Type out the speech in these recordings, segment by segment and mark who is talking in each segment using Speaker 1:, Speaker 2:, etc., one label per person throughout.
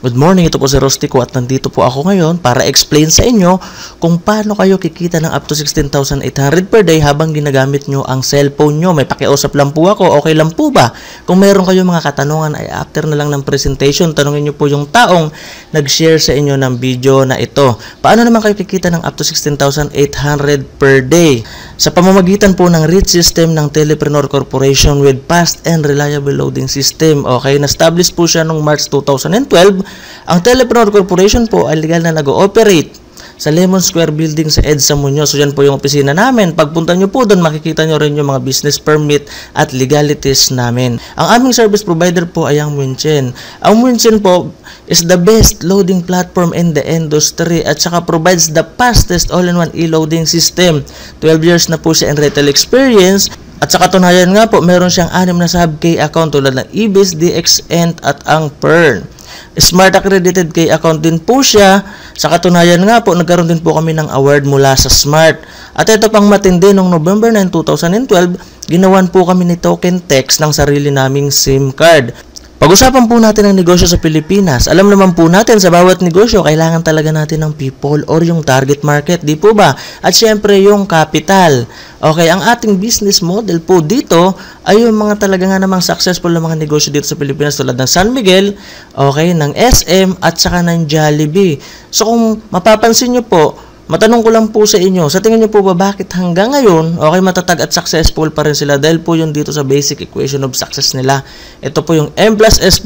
Speaker 1: Good morning, ito po si Rostico at nandito po ako ngayon para explain sa inyo kung paano kayo kikita ng up to 16,800 per day habang ginagamit nyo ang cellphone nyo. May pakiusap lang po ako, okay lang po ba? Kung meron kayong mga katanungan ay after na lang ng presentation, tanungin nyo po yung taong nag-share sa inyo ng video na ito. Paano naman kayo kikita ng up to 16,800 per day? Sa pamamagitan po ng REIT system ng Telepreneur Corporation with fast and reliable loading system. Okay, na-establish po siya noong March 2012. Ang Telepreneur Corporation po ay legal na nag-ooperate sa Lemon Square Building sa EDSA Muñoz. So yan po yung opisina namin. Pagpunta nyo po doon, makikita nyo rin yung mga business permit at legalities namin. Ang aming service provider po ay ang Winchen. Ang Winchen po is the best loading platform in the industry at saka provides the fastest all-in-one e-loading system. 12 years na po siya in retail experience. At sa katunayan nga po, meron siyang 6 na sub-K account tulad ng EBIS, DXN at ang PERN. Smart accredited K account din po siya. Sa katunayan nga po, nagkaroon din po kami ng award mula sa Smart. At ito pang matindi, noong November 9, 2012, ginawan po kami ni Token Text ng sarili naming SIM card. Pag-usapan po natin ang negosyo sa Pilipinas. Alam naman po natin sa bawat negosyo, kailangan talaga natin ng people or yung target market, di po ba? At syempre yung capital. Okay, ang ating business model po dito ay yung mga talaga nga namang successful na mga negosyo dito sa Pilipinas tulad ng San Miguel, okay, ng SM at saka ng Jollibee. So kung mapapansin nyo po, matanong ko lang po sa inyo, sa tingin nyo po ba bakit hanggang ngayon, okay, matatag at successful pa rin sila? Dahil po yun dito sa basic equation of success nila. Ito po yung M plus S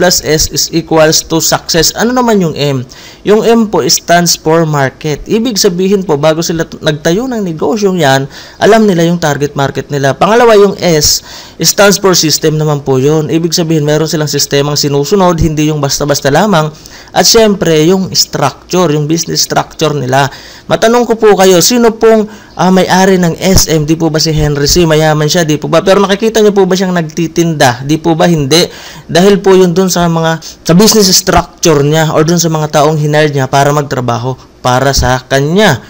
Speaker 1: is equals to success. Ano naman yung M? Yung M po stands for market. Ibig sabihin po, bago sila nagtayo ng negosyong yan, alam nila yung target market nila. Pangalawa, yung S stands for system naman po yun. Ibig sabihin, meron silang sistemang sinusunod, hindi yung basta-basta lamang. At syempre, yung structure, yung business structure nila. Matanong ko po kayo, sino pong may-ari ng SM? Di po ba si Henry C? Mayaman siya, di po ba? Pero nakikita niyo po ba siyang nagtitinda? Di po ba? Hindi. Dahil po yun dun sa business structure niya or dun sa mga taong hinire niya para magtrabaho para sa kanya.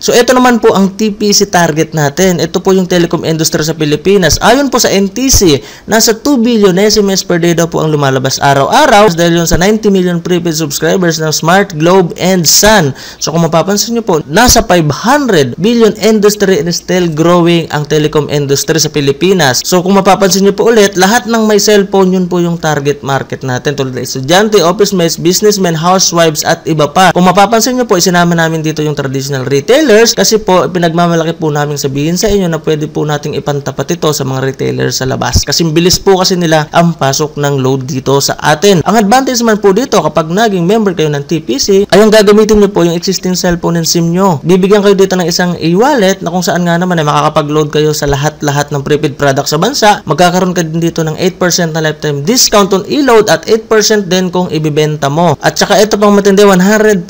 Speaker 1: So, ito naman po ang TPC target natin. Ito po yung telecom industry sa Pilipinas. Ayon po sa NTC, nasa 2 billion SMS per day daw po ang lumalabas araw-araw dahil yun sa 90 million prepaid subscribers ng Smart, Globe, and Sun. So, kung mapapansin nyo po, nasa 500 billion industry and still growing ang telecom industry sa Pilipinas. So, kung mapapansin nyo po ulit, lahat ng may cellphone, yun po yung target market natin. Tulad ng estudyante, office mates, businessmen, housewives, at iba pa. Kung mapapansin nyo po, isinama namin dito yung traditional retailer kasi po pinagmamalaki po namin sabihin sa inyo na pwede po nating ipantapat ito sa mga retailers sa labas. Kasi bilis po kasi nila ang pasok ng load dito sa atin. Ang advantage man po dito kapag naging member kayo ng TPC ay ang gagamitin nyo po yung existing cellphone and SIM nyo. Bibigyan kayo dito ng isang e-wallet na kung saan nga naman ay makakapag-load kayo sa lahat ng prepaid product sa bansa. Magkakaroon ka din dito ng 8% na lifetime discount on e-load at 8% din kung ibibenta mo. At saka ito pang matindi, 100%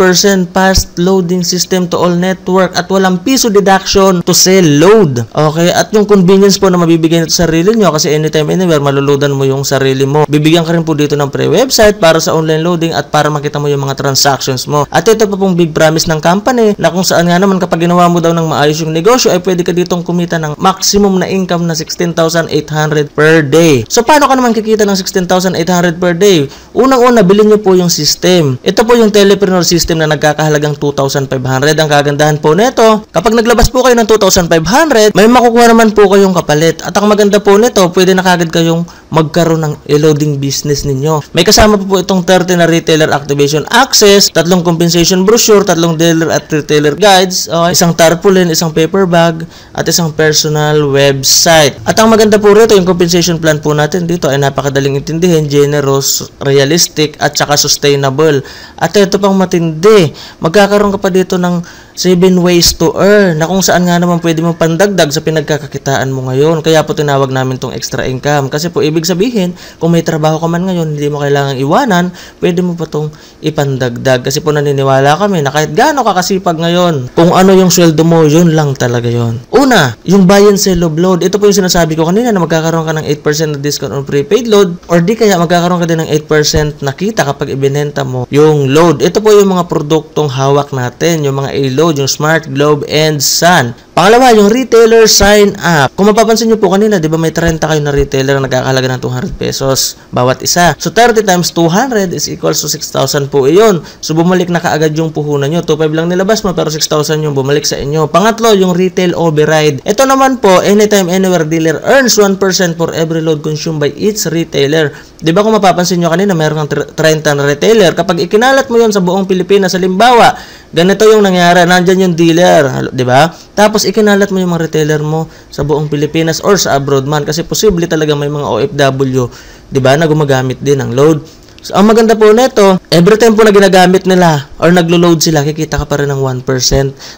Speaker 1: fast loading system to all network at walang piso deduction to sell load. Okay? At yung convenience po na mabibigyan ito sa sarili nyo kasi anytime, anywhere, maluludan mo yung sarili mo. Bibigyan ka rin po dito ng pre-website para sa online loading at para makita mo yung mga transactions mo. At ito pa pong big promise ng company na kung saan nga naman kapag ginawa mo daw ng maayos yung negosyo ay pwede ka ditong kumita ng maximum na income na 16,800 per day. So, paano ka naman kikita ng 16,800 per day? Unang-una, bilhin nyo po yung system. Ito po yung Telepreneur system na nagkakahalagang 2,500. Ang kagandahan po nito, kapag naglabas po kayo ng 2,500, may makukuha naman po kayong kapalit. At ang maganda po nito, pwede na kagad kayong magkaroon ng e-loading business ninyo. May kasama po itong 30 na retailer activation access, 3 compensation brochure, 3 dealer at retailer guides, isang tarpaulin, isang paper bag, at isang personal website. At ang maganda po rito, yung compensation plan po natin dito ay napakadaling intindihin, generous, realistic, at saka sustainable. At ito pang matindi, magkakaroon ka pa dito ng 7 ways to earn na kung saan nga naman pwede mo pandagdag sa pinagkakakitaan mo ngayon. Kaya po tinawag namin tong extra income. Kasi po ibig sabihin, kung may trabaho ka man ngayon, hindi mo kailangang iwanan, pwede mo pa tong ipandagdag. Kasi po naniniwala kami na kahit gaano kakasipag ngayon, kung ano yung sweldo mo, yun lang talaga yun. Una, yung buy and sell of load. Ito po yung sinasabi ko kanina na magkakaroon ka ng 8% na discount on prepaid load or di kaya magkakaroon ka din ng 8% na kita kapag ibinenta mo yung load. Ito po yung mga produktong hawak natin, yung mga A-load, yung Smart, Globe, and Sun. Pangalawa, yung retailer sign up. Kung mapapansin nyo po kanina, di ba may 30 kayo na retailer na nagkakahalaga ng 200 pesos bawat isa. So 30 times 200 is equals to 6,000 po iyon. So bumalik na kaagad yung puhunan nyo. 2,500 lang nilabas mo pero 6,000 yung bumalik sa inyo. Pangatlo, yung retail override. Ito naman po, anytime, anywhere dealer earns 1% for every load consumed by each retailer. Di ba kung mapapansin nyo kanina, meron kang 30 na retailer. Kapag ikinalat mo yon sa buong Pilipinas, halimbawa, ganito yung nangyari, nandyan yung dealer, di ba? Tapos ikinalat mo yung mga retailer mo sa buong Pilipinas or sa abroad man kasi posible talaga may mga OFW, di ba, na gumagamit din ng load. So, ang maganda po nito, every time po na ginagamit nila or naglo-load sila, kikita ka pa rin ng 1%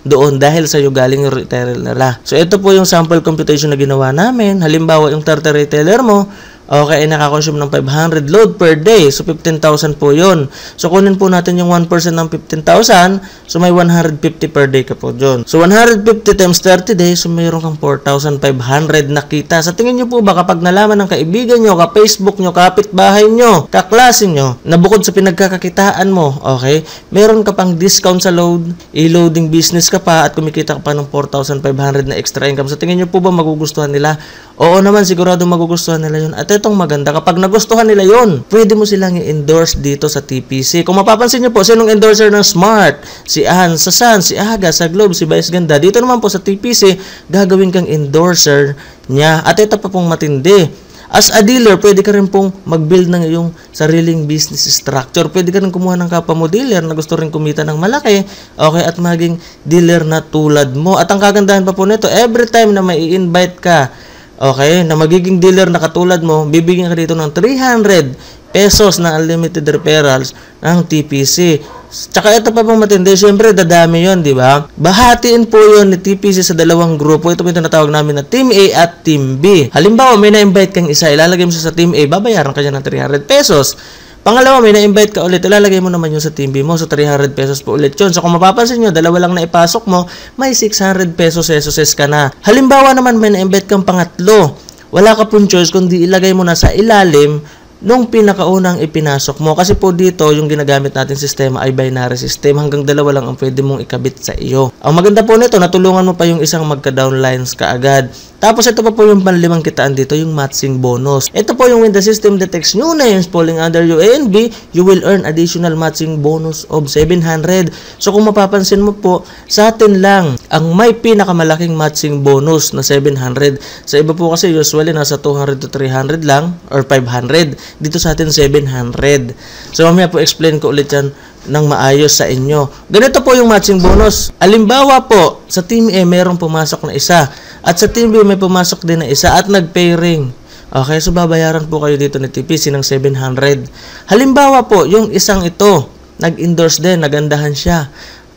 Speaker 1: doon dahil sa iyo galing yung retailer nila. So ito po yung sample computation na ginawa namin. Halimbawa, yung 30 retailer mo, okay, nakakonsume ng 500 load per day. So, 15,000 po yun. So, kunin po natin yung 1% ng 15,000. So, may 150 per day ka po dyan. So, 150 times 30 days, so mayroon kang 4,500 na kita. Sa tingin nyo po ba, kapag nalaman ng kaibigan nyo, ka-Facebook nyo, kapitbahay nyo, kaklase nyo, na bukod sa pinagkakakitaan mo, okay, meron ka pang discount sa load, e-loading business ka pa, at kumikita ka pa ng 4,500 na extra income. Sa tingin nyo po ba, magugustuhan nila? Oo naman, sigurado magugustuhan nila yun. At itong maganda, kapag nagustuhan nila yon, pwede mo silang i-endorse dito sa TPC. Kung mapapansin nyo po, sinong endorser ng Smart? Si Ann, sa Sun, si Aga, sa Globe, si Vice Ganda. Dito naman po sa TPC, gagawin kang endorser niya. At ito pa pong matindi. As a dealer, pwede ka rin pong mag-build ng iyong sariling business structure. Pwede ka rin kumuha ng kapwa mo dealer na gusto rin kumita ng malaki, okay, at maging dealer na tulad mo. At ang kagandahan pa po nito, every time na may i-invite ka, okay, na magiging dealer na katulad mo, bibigyan ka dito ng 300 pesos na unlimited referrals ng TPC. Tsaka ito pa pong matindi, syempre dadami yon, di ba? Bahatiin po yon ni TPC sa dalawang grupo. Ito po yung tinatawag namin na Team A at Team B. Halimbawa, may na-invite kang isa, ilalagay mo siya sa Team A, babayaran ka niya ng 300 pesos. Pangalawa, may na-invite ka ulit, ilalagay mo naman yung sa Team B mo, so 300 pesos po ulit yun. So kung mapapansin nyo, dalawa lang na ipasok mo, may 600 pesos ka na. Halimbawa naman, may na-invite kang pangatlo, wala ka pong choice kundi ilagay mo na sa ilalim nung pinakaunang ipinasok mo. Kasi po dito, yung ginagamit natin sistema ay binary system. Hanggang dalawa lang ang pwede mong ikabit sa iyo. Ang maganda po nito, natulungan mo pa yung isang magka-downlines kaagad. Tapos ito pa po yung panlimang kitaan dito, yung matching bonus. Ito po yung when the system detects new names falling under your A and B, you will earn additional matching bonus of 700. So kung mapapansin mo po, sa atin lang ang may pinakamalaking matching bonus na 700. Sa iba po kasi usually nasa 200 to 300 lang or 500. Dito sa atin 700. So mamaya po explain ko ulit yan ng maayos sa inyo. Ganito po yung matching bonus. Alimbawa po, sa Team A mayroong pumasok na isa. At sa Team B may pumasok din na isa at nag-pairing. Okay, so babayaran po kayo dito ni TPC ng 700. Halimbawa po, yung isang ito, nag-endorse din, nagandahan siya.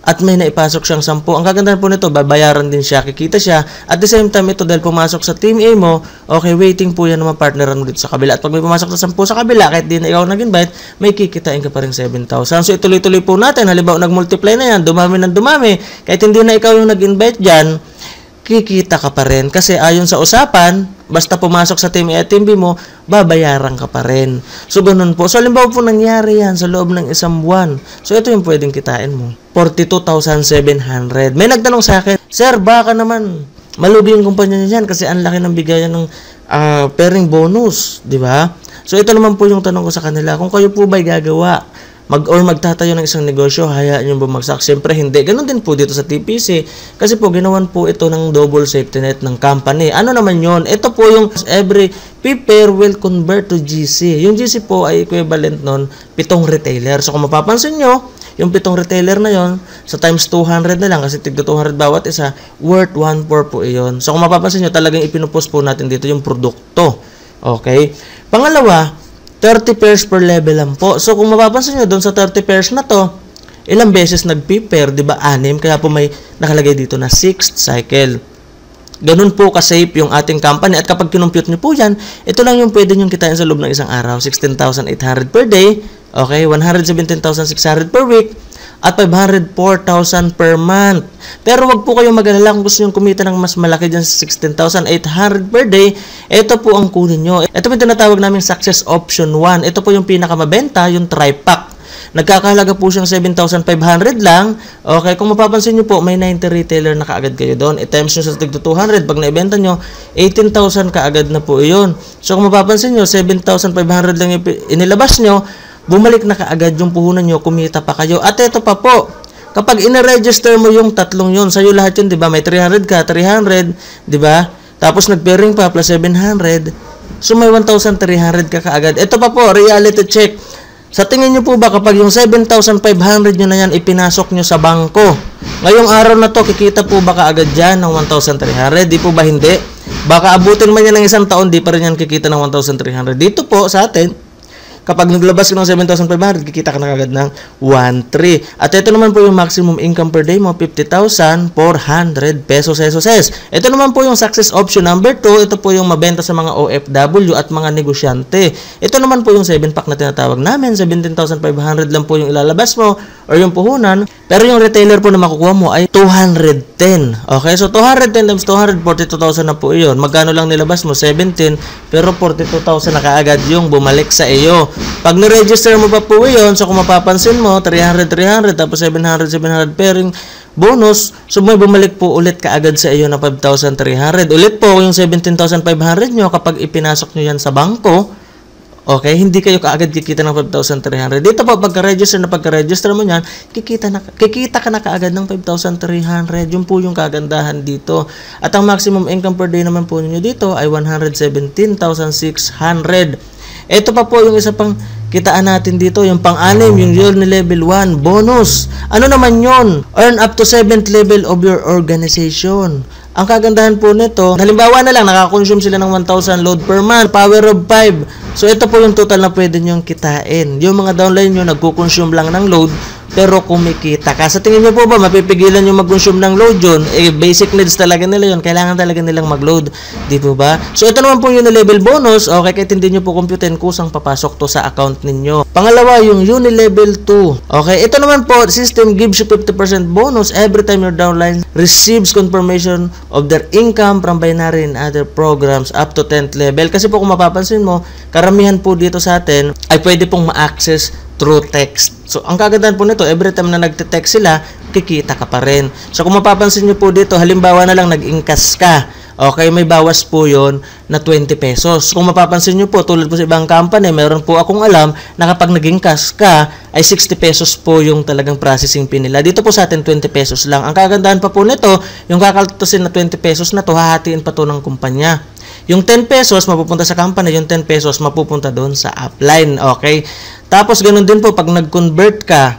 Speaker 1: At may naipasok siyang 10. Ang kagandahan po nito, babayaran din siya, kikita siya. At the same time, ito dahil pumasok sa Team A mo, okay, waiting po yan naman partneran mo dito sa kabila. At pag may pumasok sa 10 sa kabila, kahit di na ikaw nag-invite, may kikitain ka pa rin 7,000. So ituloy-tuloy po natin. Halimbawa, nag-multiply na yan, dumami ng dumami. Kahit hindi na ikaw yung nag-invite dyan, kikita ka pa rin. Kasi ayon sa usapan, basta pumasok sa Team A at Team B mo, babayaran ka pa rin. So, ganun po. So, halimbawa po nangyari yan sa loob ng isang buwan. So, ito yung pwedeng kitain mo. 42,700. May nagtanong sa akin, Sir, baka naman malugi yung kumpanya niya yan kasi ang laki ng bigayan ng pairing bonus. Di ba? So, ito naman po yung tanong ko sa kanila. Kung kayo po ba'y gagawa magtatayo ng isang negosyo, hayaan yung bumagsak. Siyempre, hindi. Ganon din po dito sa TPC. Kasi po, ginawan po ito ng double safety net ng company. Ano naman yon? Ito po yung every pair will convert to GC. Yung GC po ay equivalent nun 7 retailer. So, kung mapapansin nyo, yung 7 retailer na yon sa times 200 na lang, kasi tigda 200 bawat isa, worth 1.4 po iyon. So, kung mapapansin nyo, talagang ipinupost po natin dito yung produkto. Okay? Pangalawa, 30 pairs per level lang po. So, kung mapapansin nyo, doon sa 30 pairs na to, ilang beses nag-pair, di ba? 6. Kaya po may nakalagay dito na 6th cycle. Ganun po ka-safe yung ating company. At kapag kinumpute nyo po yan, ito lang yung pwede nyo kitain sa loob ng isang araw. 16,800 per day. Okay? 117,600 per week. At 504,000 per month. Pero wag po kayong mag-alala kung gusto nyo kumita ng mas malaki dyan sa 16,800 per day. Ito po ang kunin nyo. Ito po yung tinatawag namin Success Option 1. Ito po yung pinakamabenta, yung tri-pack. nagkakahalaga po siyang 7,500 lang. Okay, kung mapapansin nyo po, may 90 retailer na kaagad kayo doon. I-times nyo sa tigto 200, pag naibenta nyo, 18,000 kaagad na po iyon. So kung mapapansin nyo, 7,500 lang inilabas nyo, bumalik na kaagad yung puhunan nyo, kumita pa kayo. At ito pa po, kapag ina-register mo yung tatlong yun, sa'yo lahat yun, di ba? May 300 ka, 300, di ba? Tapos nag-pairing pa, plus 700. So may 1,300 ka kaagad. Ito pa po, reality check. Sa tingin nyo po ba kapag yung 7,500 nyo na yan ipinasok nyo sa bangko, ngayong araw na to, kikita po ba kaagad dyan ng 1,300? Di po ba hindi? Baka abutin man yan ng isang taon, di pa rin yan kikita ng 1,300. Dito po sa atin, kapag naglabas ka ng 7,500, kikita ka na kagad ng 1,300. At ito naman po yung maximum income per day mo, 50,400 pesos. Ito naman po yung success option number 2. Ito po yung mabenta sa mga OFW at mga negosyante. Ito naman po yung 7-pack na tinatawag namin. 17,500 lang po yung ilalabas mo or yung puhunan. Pero yung retailer po na makukuha mo ay 210. Okay, so 210 times 200, 42,000 na po iyon. Magkano lang nilabas mo? 17, pero 42,000 na kaagad yung bumalik sa iyo. Pag na-register mo pa po yun, so kung mapapansin mo, 300, tapos 700 pairing bonus, so may bumalik po ulit kaagad sa iyo na 5,300. Ulit po yung 17,500 nyo kapag ipinasok nyo yan sa bangko, okay, hindi kayo kaagad kikita ng 5,300. Dito po, pagka-register mo yan, kikita ka na kaagad ng 5,300. Yun po yung kagandahan dito. At ang maximum income per day naman po ninyo dito ay 117,600. Ito pa po yung isa pang kitaan natin dito, yung pang-anim, yung yearly level 1 bonus. Ano naman yun? Earn up to 7th level of your organization. Ang kagandahan po nito, halimbawa na lang, nakakonsume sila ng 1,000 load per month, power of 5. So ito po yung total na pwede nyong kitain. Yung mga downline nyo, nagkukonsume lang ng load, pero kumikita ka. Sa tingin nyo po ba, mapipigilan nyo mag-consume ng load yun? Eh, basic needs talaga nila yun. Kailangan talaga nilang mag-load. Di po ba? So, ito naman po yung level bonus. Okay, kahit hindi nyo po computerin, kusang papasok to sa account ninyo. Pangalawa, yung Unilevel 2. Okay, ito naman po, system gives you 50% bonus every time your downline receives confirmation of their income from binary and other programs up to 10th level. Kasi po kung mapapansin mo, karamihan po dito sa atin ay pwede pong ma-access through text. So, ang kagandahan po nito, every time na nagte-text sila, kikita ka pa rin. So, kung mapapansin nyo po dito, halimbawa na lang nag-ingkas ka. Okay, may bawas po yon na 20 pesos. Kung mapapansin nyo po, tulad po sa ibang company, meron po akong alam na kapag nag-ingkas ka, ay 60 pesos po yung talagang processing fee nila. Dito po sa atin, 20 pesos lang. Ang kagandahan pa po nito, yung kakaltusin na 20 pesos na to, hahatiin pa to ng kumpanya. Yung 10 pesos mapupunta sa company, yung 10 pesos mapupunta doon sa upline. Okay? Tapos, ganun din po, pag nag-convert ka,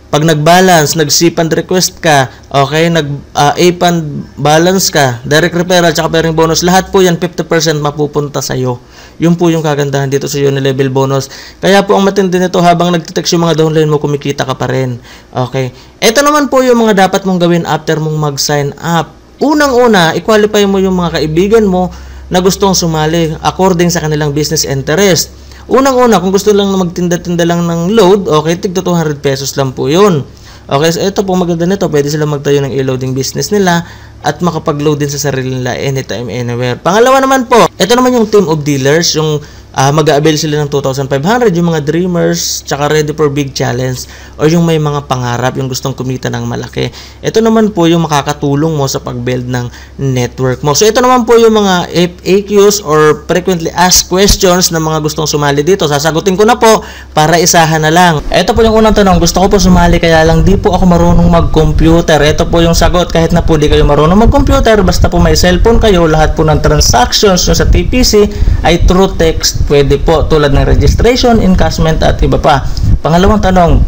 Speaker 1: pag nag-balance, nag-SIP and request ka, okay, nag-AP balance ka, direct referral, tsaka pairing bonus, lahat po yan, 50% mapupunta sa'yo. Yun po yung kagandahan dito sa Unilevel bonus. Kaya po, ang matindi nito, habang nagtitext yung mga downline mo, kumikita ka pa rin. Okay. Ito naman po yung mga dapat mong gawin after mong mag-sign up. Unang-una, i-qualify mo yung mga kaibigan mo na gustong sumali according sa kanilang business interest. Unang-una, kung gusto lang na magtinda-tinda lang ng load, okay, tigto 200 pesos lang po yun. Okay, so ito po maganda nito, pwede sila magtayo ng e-loading business nila at makapag-load din sa sarili nila anytime, anywhere. Pangalawa naman po, ito naman yung team of dealers, yung mag-a-avail sila ng 2,500, yung mga dreamers, tsaka ready for big challenge, or yung may mga pangarap, yung gustong kumita ng malaki. Ito naman po yung makakatulong mo sa pag-build ng network mo. So ito naman po yung mga FAQs or frequently asked questions na mga gustong sumali dito. Sasagutin ko na po para isahan na lang. Ito po yung unang tanong, gusto ko po sumali kaya lang di po ako marunong mag-computer. Ito po yung sagot, kahit na po di kayo marunong mag-computer, basta po may cellphone kayo, lahat po ng transactions nyo sa TPC ay through text. Pwede po, tulad ng registration, encashment at iba pa. Pangalawang tanong,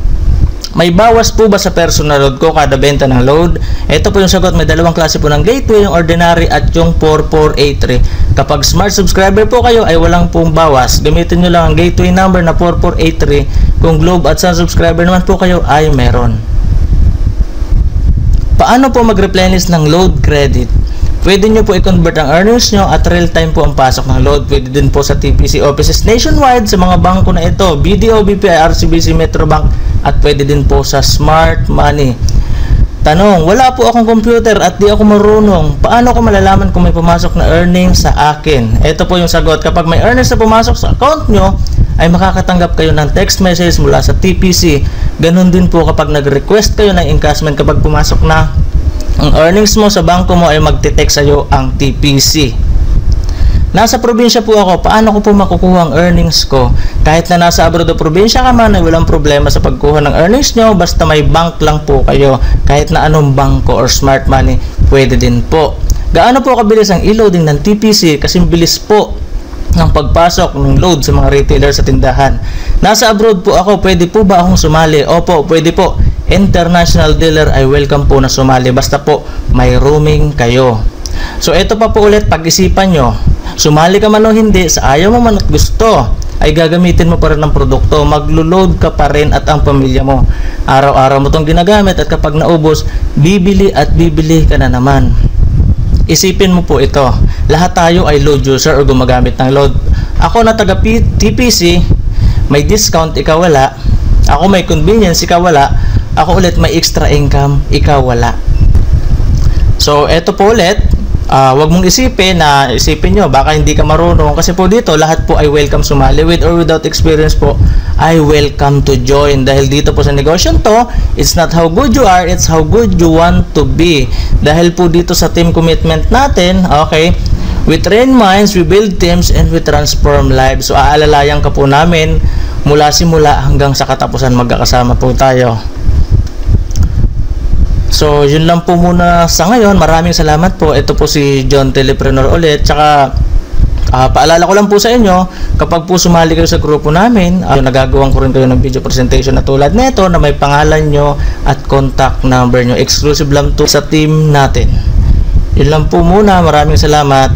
Speaker 1: may bawas po ba sa personal load ko kada benta ng load? Ito po yung sagot, may dalawang klase po ng gateway, yung ordinary at yung 4483. Kapag smart subscriber po kayo ay walang pong bawas. Gamitin nyo lang ang gateway number na 4483. Kung Globe at Sun subscriber naman po kayo ay meron. Paano po mag-replenish ng load credit? Pwede nyo po i-convert ang earnings nyo at real-time po ang pasok ng load. Pwede din po sa TPC offices nationwide sa mga bangko na ito, BDO, BPI, RCBC, Metrobank at pwede din po sa Smart Money. Tanong, wala po akong computer at di ako marunong. Paano ko malalaman kung may pumasok na earnings sa akin? Ito po yung sagot. Kapag may earnings na pumasok sa account nyo, ay makakatanggap kayo ng text message mula sa TPC. Ganun din po kapag nag-request kayo ng encashment, kapag pumasok na ang earnings mo sa bangko mo ay magte-text sa'yo ang TPC. Nasa probinsya po ako, paano ko po makukuha ang earnings ko? Kahit na nasa abroad o probinsya ka man, ay walang problema sa pagkuha ng earnings nyo, basta may bank lang po kayo. Kahit na anong bangko or smart money, pwede din po. Gaano po kabilis ang e-loading ng TPC? Kasi bilis po ng pagpasok ng load sa mga retailer sa tindahan. Nasa abroad po ako, pwede po ba akong sumali? Opo, pwede po. International dealer ay welcome po na sumali, basta po may roaming kayo. So ito pa po ulit, pag-isipan nyo, sumali ka man o hindi, sa ayaw mo man at gusto, ay gagamitin mo pa rin ng produkto, maglo-load ka pa rin at ang pamilya mo. Araw-araw mo itong ginagamit at kapag naubos, bibili at bibili ka na naman. Isipin mo po ito, lahat tayo ay load user o gumagamit ng load. Ako na taga TPC, may discount, ikaw wala. Ako may convenience, ikaw wala. Ako ulit may extra income, ikaw wala. So eto po ulit, wag mong isipin nyo baka hindi ka marunong, kasi po dito lahat po ay welcome sumali. With or without experience po ay welcome to join, dahil dito po sa negosyo to, it's not how good you are, it's how good you want to be. Dahil po dito sa team commitment natin, okay, we train minds, we build teams, and we transform lives. So aalalayan ka po namin mula simula hanggang sa katapusan, magkakasama po tayo. So yun lang po muna sa ngayon. Maraming salamat po. Ito po si John Telepreneur ulit. Tsaka paalala ko lang po sa inyo, kapag po sumali kayo sa grupo namin, nagagawan ko rin kayo ng video presentation na tulad nito na may pangalan nyo at contact number nyo. Exclusive lang to sa team natin. Yun lang po muna. Maraming salamat.